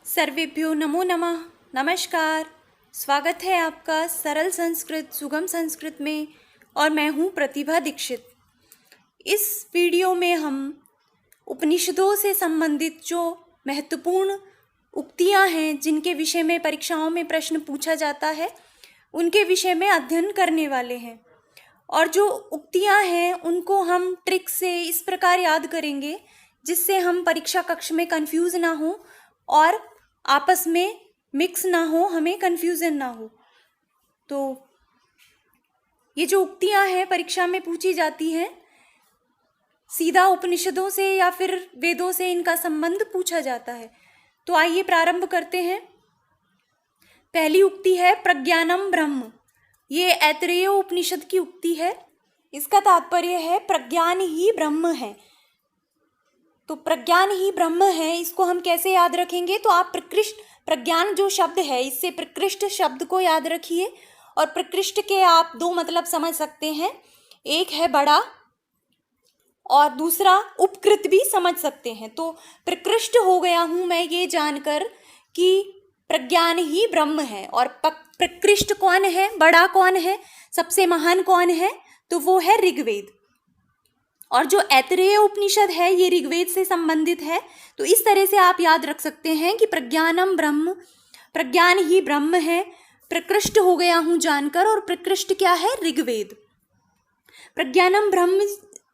सर्वेभ्यो नमो नमः। नमस्कार। स्वागत है आपका सरल संस्कृत सुगम संस्कृत में और मैं हूँ प्रतिभा दीक्षित। इस वीडियो में हम उपनिषदों से संबंधित जो महत्वपूर्ण उक्तियाँ हैं जिनके विषय में परीक्षाओं में प्रश्न पूछा जाता है उनके विषय में अध्ययन करने वाले हैं। और जो उक्तियाँ हैं उनको हम ट्रिक से इस प्रकार याद करेंगे जिससे हम परीक्षा कक्ष में कंफ्यूज ना हो और आपस में मिक्स ना हो, हमें कंफ्यूजन ना हो। तो ये जो उक्तियाँ हैं परीक्षा में पूछी जाती हैं, सीधा उपनिषदों से या फिर वेदों से इनका संबंध पूछा जाता है। तो आइए प्रारंभ करते हैं। पहली उक्ति है प्रज्ञानम ब्रह्म। ये ऐतरेय उपनिषद की उक्ति है। इसका तात्पर्य है प्रज्ञान ही ब्रह्म है। तो प्रज्ञान ही ब्रह्म है, इसको हम कैसे याद रखेंगे? तो आप प्रज्ञान जो शब्द है इससे प्रकृष्ट शब्द को याद रखिए। और प्रकृष्ट के आप दो मतलब समझ सकते हैं, एक है बड़ा और दूसरा उपकृत भी समझ सकते हैं। तो प्रकृष्ट हो गया हूँ मैं ये जानकर कि प्रज्ञान ही ब्रह्म है। और प्रकृष्ट कौन है, बड़ा कौन है, सबसे महान कौन है? तो वो है ऋग्वेद। और जो ऐतरेय उपनिषद है ये ऋग्वेद से संबंधित है। तो इस तरह से आप याद रख सकते हैं कि प्रज्ञानम ब्रह्म, प्रज्ञान ही ब्रह्म है, प्रकृष्ट हो गया हूँ जानकर। और प्रकृष्ट क्या है? ऋग्वेद। प्रज्ञानम ब्रह्म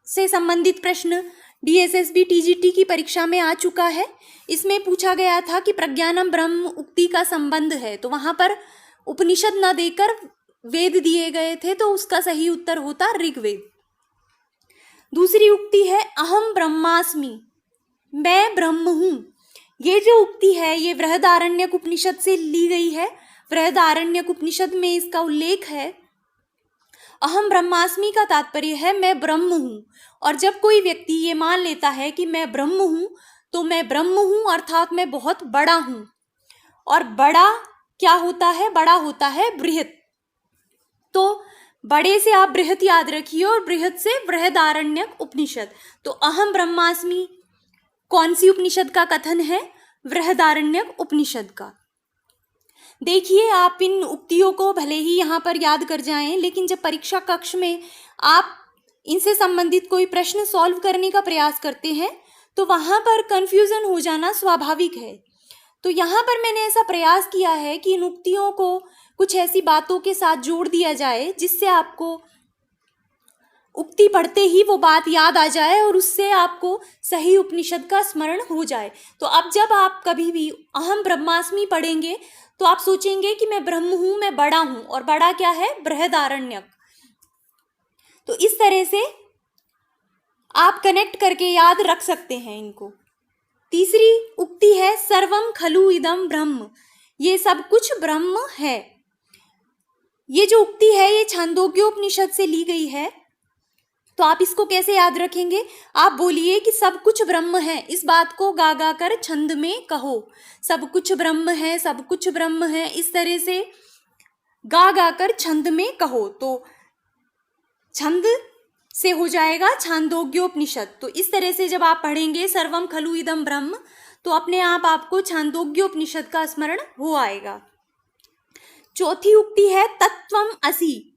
से संबंधित प्रश्न DSSB TGT की परीक्षा में आ चुका है। इसमें पूछा गया था कि प्रज्ञानम ब्रह्म उक्ति का संबंध है, तो वहां पर उपनिषद न देकर वेद दिए गए थे, तो उसका सही उत्तर होता ऋग्वेद। दूसरी उक्ति है अहम ब्रह्मास्मि, मैं ब्रह्म हूँ। ये जो उक्ति है ये बृहदारण्यक उपनिषद से ली गई है। बृहदारण्यक उपनिषद में इसका उल्लेख है। अहम ब्रह्मास्मि का तात्पर्य है मैं ब्रह्म हूँ। और जब कोई व्यक्ति ये मान लेता है कि मैं ब्रह्म हूँ तो मैं ब्रह्म हूँ अर्थात मैं बहुत बड़ा हूँ। और बड़ा क्या होता है? बड़ा होता है बृहत। तो बड़े से आप बृहत याद रखिए और बृहत से बृहदारण्यक उपनिषद। तो अहम ब्रह्मास्मि कौन सी उपनिषद का कथन है? बृहदारण्यक उपनिषद का। देखिए, आप इन उक्तियों को भले ही यहाँ पर याद कर जाएं, लेकिन जब परीक्षा कक्ष में आप इनसे संबंधित कोई प्रश्न सॉल्व करने का प्रयास करते हैं तो वहाँ पर कंफ्यूजन हो जाना स्वाभाविक है। तो यहाँ पर मैंने ऐसा प्रयास किया है कि इन उक्तियों को कुछ ऐसी बातों के साथ जोड़ दिया जाए जिससे आपको उक्ति पढ़ते ही वो बात याद आ जाए और उससे आपको सही उपनिषद का स्मरण हो जाए। तो अब जब आप कभी भी अहम ब्रह्मास्मि पढ़ेंगे तो आप सोचेंगे कि मैं ब्रह्म हूँ, मैं बड़ा हूँ। और बड़ा क्या है? बृहदारण्यक। तो इस तरह से आप कनेक्ट करके याद रख सकते हैं इनको। तीसरी उक्ति है सर्वम खलु इदम ब्रह्म, ये सब कुछ ब्रह्म है। ये जो उक्ति है ये छांदोग्योपनिषद से ली गई है। तो आप इसको कैसे याद रखेंगे? आप बोलिए कि सब कुछ ब्रह्म है, इस बात को गा गा कर छंद में कहो। सब कुछ ब्रह्म है, सब कुछ ब्रह्म है, इस तरह से गा गा कर छंद में कहो। तो छंद से हो जाएगा छांदोग्योपनिषद। तो इस तरह से जब आप पढ़ेंगे सर्वम खलु इदम ब्रह्म तो अपने आप आपको छांदोग्योपनिषद का स्मरण हो आएगा। चौथी उक्ति है तत्वम असि,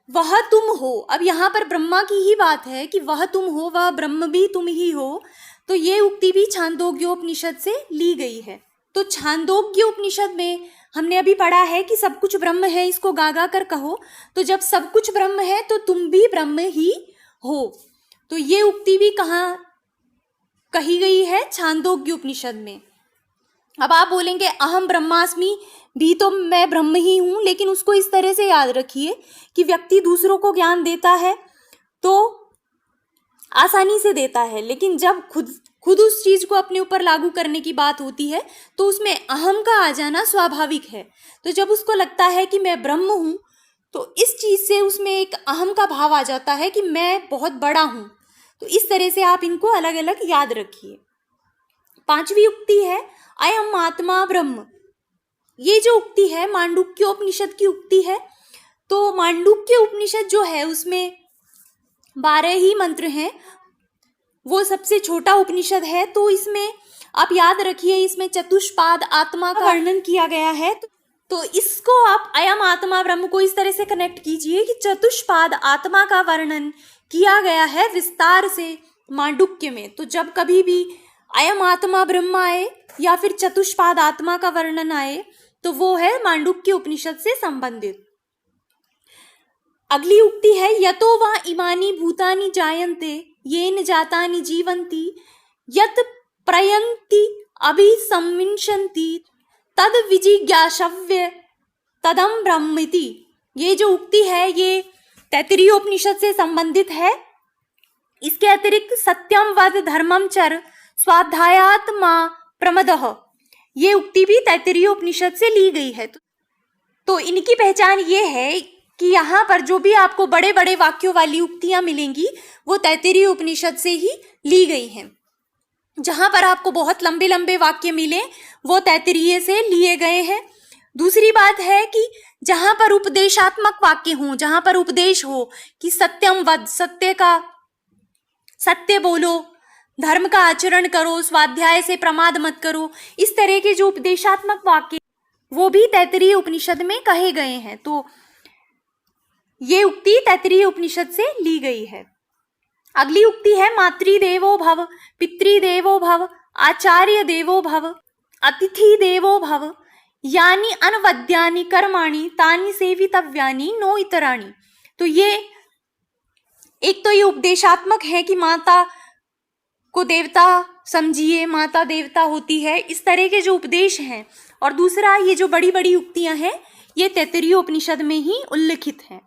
वह तुम हो। अब यहाँ पर ब्रह्मा की ही बात है कि वह तुम हो, वह ब्रह्म भी तुम ही हो। तो ये उक्ति भी छांदोग्योपनिषद से ली गई है। तो छांदोग्योपनिषद में हमने अभी पढ़ा है कि सब कुछ ब्रह्म है, इसको गा गा कर कहो। तो जब सब कुछ ब्रह्म है तो तुम भी ब्रह्म ही हो। तो ये उक्ति भी कहाँ कही गई है? छांदोग्योपनिषद में। अब आप बोलेंगे अहम ब्रह्मास्मि भी तो मैं ब्रह्म ही हूं, लेकिन उसको इस तरह से याद रखिए कि व्यक्ति दूसरों को ज्ञान देता है तो आसानी से देता है, लेकिन जब खुद उस चीज को अपने ऊपर लागू करने की बात होती है तो उसमें अहम का आ जाना स्वाभाविक है। तो जब उसको लगता है कि मैं ब्रह्म हूं तो इस चीज से उसमें एक अहम का भाव आ जाता है कि मैं बहुत बड़ा हूं। तो इस तरह से आप इनको अलग अलग याद रखिए। पांचवी उक्ति है अयम आत्मा ब्रह्म। ये जो उक्ति है मांडुक्य उपनिषद की उक्ति है। तो मांडुक्य उपनिषद जो है उसमें 12 ही मंत्र हैं वो सबसे छोटा उपनिषद है। तो इसमें आप याद रखिए, इसमें चतुष्पाद आत्मा का वर्णन किया गया है। तो इसको आप अयम आत्मा ब्रह्म को इस तरह से कनेक्ट कीजिए कि चतुष्पाद आत्मा का वर्णन किया गया है विस्तार से मांडुक्य में। तो जब कभी भी अयम आत्मा ब्रह्म आए या फिर चतुष्पाद आत्मा का वर्णन आए तो वो है मांडुक्य उपनिषद से संबंधित। अगली उक्ति है, यतो वा इमानि भूतानि जायन्ते येन जातानि जीवन्ति यत् प्रयन्ति अभिसंविशन्ति तद विजिज्ञासव्य तदम ब्रह्मिति। ये जो उक्ति है ये तैत्तिरीय उपनिषद से संबंधित है। इसके अतिरिक्त सत्यम वद धर्मम चर स्वाध्यायात्मा प्रमदः, ये उक्ति भी तैत्तिरीय उपनिषद से ली गई है। तो इनकी पहचान ये है कि यहाँ पर जो भी आपको बड़े बड़े वाक्यों वाली उक्तियां मिलेंगी वो तैत्तिरीय उपनिषद से ही ली गई हैं। जहाँ पर आपको बहुत लंबे लंबे वाक्य मिले वो तैत्तिरीय से लिए गए हैं। दूसरी बात है कि जहाँ पर उपदेशात्मक वाक्य हों, जहाँ पर उपदेश हो कि सत्यम वद, सत्य बोलो, धर्म का आचरण करो, स्वाध्याय से प्रमाद मत करो, इस तरह के जो उपदेशात्मक वाक्य वो भी तैत्तिरीय उपनिषद में कहे गए हैं। तो ये उक्ति तैत्तिरीय उपनिषद से ली गई है। अगली उक्ति है, मातृदेवो भव, पितृदेवो भव, आचार्य देवो भव, अतिथि देवो भव, यानि अनवद्यानि कर्माणि तानि सेवितव्यानि नो इतराणि। तो ये एक तो ये उपदेशात्मक है कि माता को देवता समझिए, माता देवता होती है, इस तरह के जो उपदेश हैं। और दूसरा ये जो बड़ी बड़ी उक्तियां हैं ये तैत्तिरीय उपनिषद में ही उल्लिखित हैं।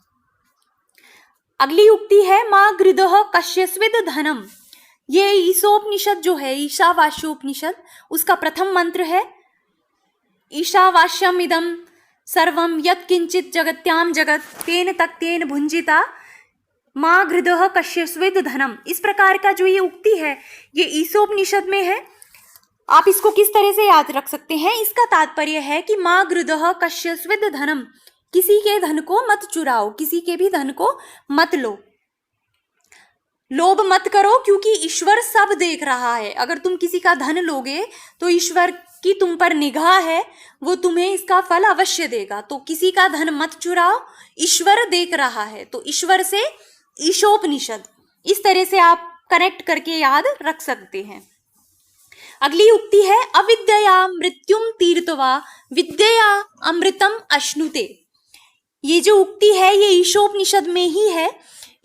अगली उक्ति है, माँ गृदः कश्यस्विद धनम। ये ईशोपनिषद जो है, ईशावास्योपनिषद, उसका प्रथम मंत्र है, ईशावास्यम इदम सर्वम यत् किंचित जगत्याम जगत तेन तक्तेन भुंजिता माँ गृदः कश्यस्विद धनम। इस प्रकार का जो ये उक्ति है ये ईशोपनिषद में है। आप इसको किस तरह से याद रख सकते हैं? इसका तात्पर्य है कि माँ गृदः कश्यस्विद धनम, किसी के धन को मत चुराओ, किसी के भी धन को मत लो, लोभ मत करो, क्योंकि ईश्वर सब देख रहा है। अगर तुम किसी का धन लोगे तो ईश्वर की तुम पर निगाह है, वो तुम्हें इसका फल अवश्य देगा। तो किसी का धन मत चुराओ, ईश्वर देख रहा है। तो ईश्वर से ईशोपनिषद, इस तरह से आप कनेक्ट करके याद रख सकते हैं। अगली उक्ति है, अविद्यया मृत्युम तीर्थवा विद्यया अमृतम अश्नुते। ये जो उक्ति है ये ईशोपनिषद में ही है।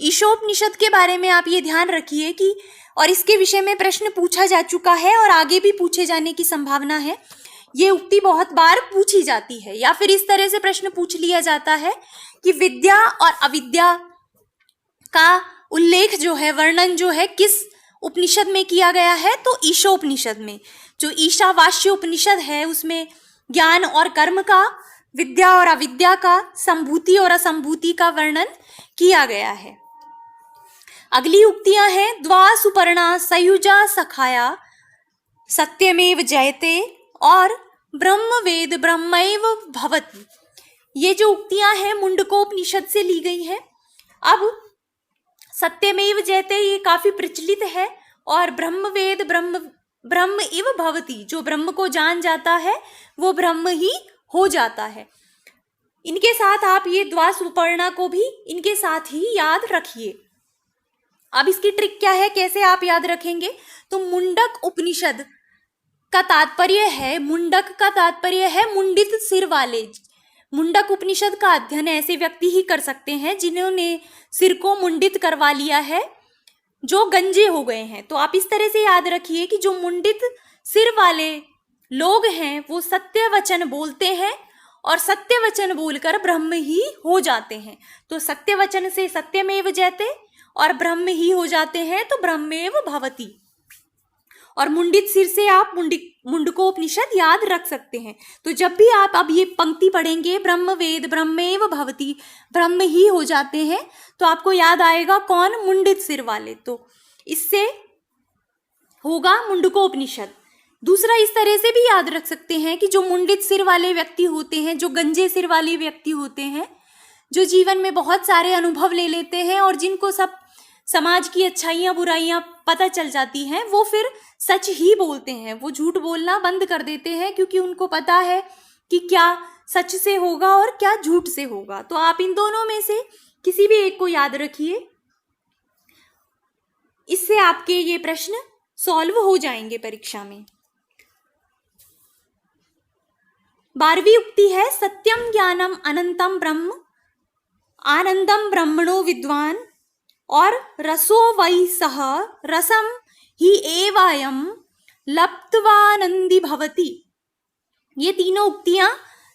ईशोपनिषद के बारे में आप ये ध्यान रखिए कि, और इसके विषय में प्रश्न पूछा जा चुका है और आगे भी पूछे जाने की संभावना है। ये उक्ति बहुत बार पूछी जाती है, या फिर इस तरह से प्रश्न पूछ लिया जाता है कि विद्या और अविद्या का उल्लेख जो है, वर्णन जो है, किस उपनिषद में किया गया है? तो ईशोपनिषद में। जो ईशावास्य उपनिषद है उसमें ज्ञान और कर्म का, विद्या और अविद्या का, संभूति और असंभूति का वर्णन किया गया है। अगली उक्तियां हैं, द्वा सुपर्णा सयुजा सखाया सत्यमेव जयते और ब्रह्म वेद ब्रह्मैव भवति। ये जो उक्तियां हैं मुंडकोपनिषद से ली गई हैं। अब सत्यमेव जयते ये काफी प्रचलित है, और ब्रह्म वेद ब्रह्म इव भवति, जो ब्रह्म को जान जाता है वो ब्रह्म ही हो जाता है। इनके साथ आप ये द्वा सुपर्णा को भी इनके साथ ही याद रखिए। अब इसकी ट्रिक क्या है, कैसे आप याद रखेंगे? तो मुंडक उपनिषद का तात्पर्य है, मुंडक का तात्पर्य है मुंडित सिर वाले। मुंडक उपनिषद का अध्ययन ऐसे व्यक्ति ही कर सकते हैं जिन्होंने सिर को मुंडित करवा लिया है, जो गंजे हो गए हैं। तो आप इस तरह से याद रखिए कि जो मुंडित सिर वाले लोग हैं वो सत्य वचन बोलते हैं और सत्य वचन बोलकर ब्रह्म ही हो जाते हैं। तो सत्य वचन से सत्यमेव जयते और ब्रह्म ही हो जाते हैं, तो ब्रह्मेव भवति। और मुंडित सिर से आप मुंडकोपनिषद याद रख सकते हैं। तो जब भी आप अब ये पंक्ति पढ़ेंगे, ब्रह्म वेद ब्रह्मेव भवति, ब्रह्म ही हो जाते हैं, तो आपको याद आएगा कौन? मुंडित सिर वाले। तो इससे होगा मुंडकोपनिषद। दूसरा, इस तरह से भी याद रख सकते हैं कि जो मुंडित सिर वाले व्यक्ति होते हैं, जो गंजे सिर वाले व्यक्ति होते हैं, जो जीवन में बहुत सारे अनुभव ले लेते हैं और जिनको सब समाज की अच्छाइयाँ बुराइयाँ पता चल जाती हैं, वो फिर सच ही बोलते हैं, वो झूठ बोलना बंद कर देते हैं, क्योंकि उनको पता है कि क्या सच से होगा और क्या झूठ से होगा। तो आप इन दोनों में से किसी भी एक को याद रखिए, इससे आपके ये प्रश्न सॉल्व हो जाएंगे परीक्षा में। 12वीं उक्ति है, सत्यम ज्ञानम अनंतम ब्रह्म, आनंदम ब्रह्मणो विद्वान और रसो वै सह रसम ही एवायम लप्त्वानंदी भवति। ये तीनों उक्तियां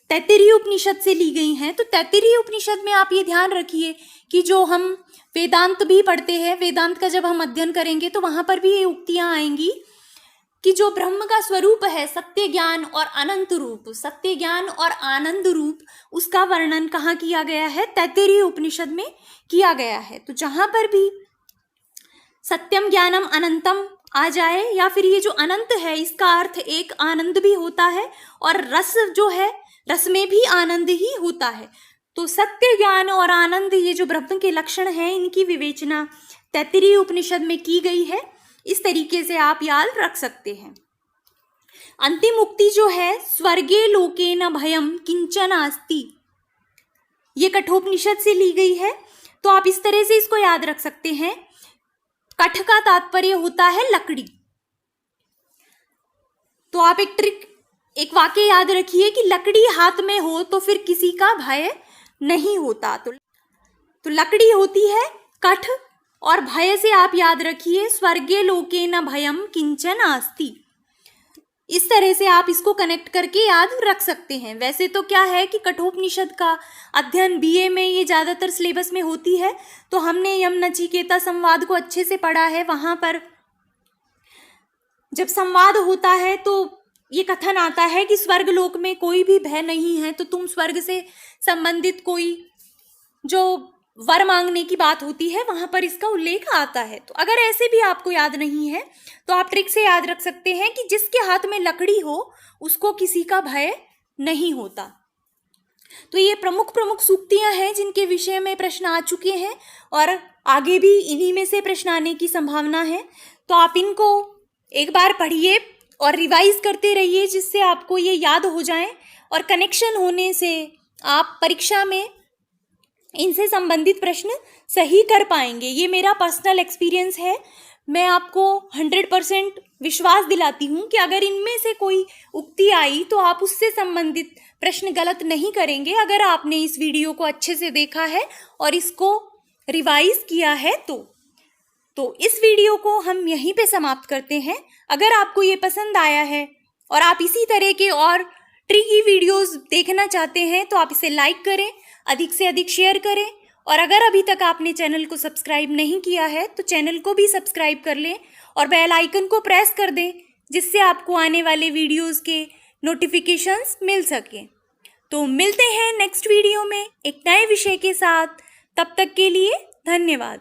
तैत्तिरीय उपनिषद से ली गई हैं। तो तैत्तिरीय उपनिषद में आप ये ध्यान रखिए कि जो हम वेदांत भी पढ़ते हैं, वेदांत का जब हम अध्ययन करेंगे तो वहां पर भी ये उक्तियां आएंगी कि जो ब्रह्म का स्वरूप है, सत्य ज्ञान और अनंत रूप, सत्य ज्ञान और आनंद रूप, उसका वर्णन कहाँ किया गया है? तैत्तिरीय उपनिषद में किया गया है। तो जहां पर भी सत्यम ज्ञानम अनंतम आ जाए, या फिर ये जो अनंत है इसका अर्थ एक आनंद भी होता है, और रस जो है, रस में भी आनंद ही होता है। तो सत्य ज्ञान और आनंद, ये जो ब्रह्म के लक्षण हैं, इनकी विवेचना तैत्तिरीय उपनिषद में की गई है। इस तरीके से आप याद रख सकते हैं। अंतिम उक्ति जो है, स्वर्गे लोके न भयम किंचन आस्ति, ये कठोपनिषद से ली गई है। तो आप इस तरह से इसको याद रख सकते हैं। कठ का तात्पर्य होता है लकड़ी। तो आप एक वाक्य याद रखिए कि लकड़ी हाथ में हो तो फिर किसी का भय नहीं होता। तो लकड़ी होती है कठ, और भय से आप याद रखिए स्वर्गे लोके न भयम किंचन आस्ति। इस तरह से आप इसको कनेक्ट करके याद रख सकते हैं। वैसे तो क्या है कि कठोपनिषद का अध्ययन बीए में ये ज़्यादातर सिलेबस में होती है। तो हमने यम नचिकेता संवाद को अच्छे से पढ़ा है। वहाँ पर जब संवाद होता है तो ये कथन आता है कि स्वर्ग लोक में कोई भी भय नहीं है, तो तुम स्वर्ग से संबंधित कोई जो वर मांगने की बात होती है वहां पर इसका उल्लेख आता है। तो अगर ऐसे भी आपको याद नहीं है तो आप ट्रिक से याद रख सकते हैं कि जिसके हाथ में लकड़ी हो उसको किसी का भय नहीं होता। तो ये प्रमुख सूक्तियां हैं जिनके विषय में प्रश्न आ चुके हैं, और आगे भी इन्हीं में से प्रश्न आने की संभावना है। तो आप इनको एक बार पढ़िए और रिवाइज करते रहिए, जिससे आपको ये याद हो जाए, और कनेक्शन होने से आप परीक्षा में इनसे संबंधित प्रश्न सही कर पाएंगे। ये मेरा पर्सनल एक्सपीरियंस है। मैं आपको 100% विश्वास दिलाती हूँ कि अगर इनमें से कोई उक्ति आई तो आप उससे संबंधित प्रश्न गलत नहीं करेंगे, अगर आपने इस वीडियो को अच्छे से देखा है और इसको रिवाइज किया है तो इस वीडियो को हम यहीं पे समाप्त करते हैं। अगर आपको ये पसंद आया है और आप इसी तरह के और ट्रिकी वीडियोस देखना चाहते हैं तो आप इसे लाइक करें, अधिक से अधिक शेयर करें, और अगर अभी तक आपने चैनल को सब्सक्राइब नहीं किया है तो चैनल को भी सब्सक्राइब कर लें और बेल आइकन को प्रेस कर दें, जिससे आपको आने वाले वीडियोस के नोटिफिकेशंस मिल सकें। तो मिलते हैं नेक्स्ट वीडियो में एक नए विषय के साथ। तब तक के लिए धन्यवाद।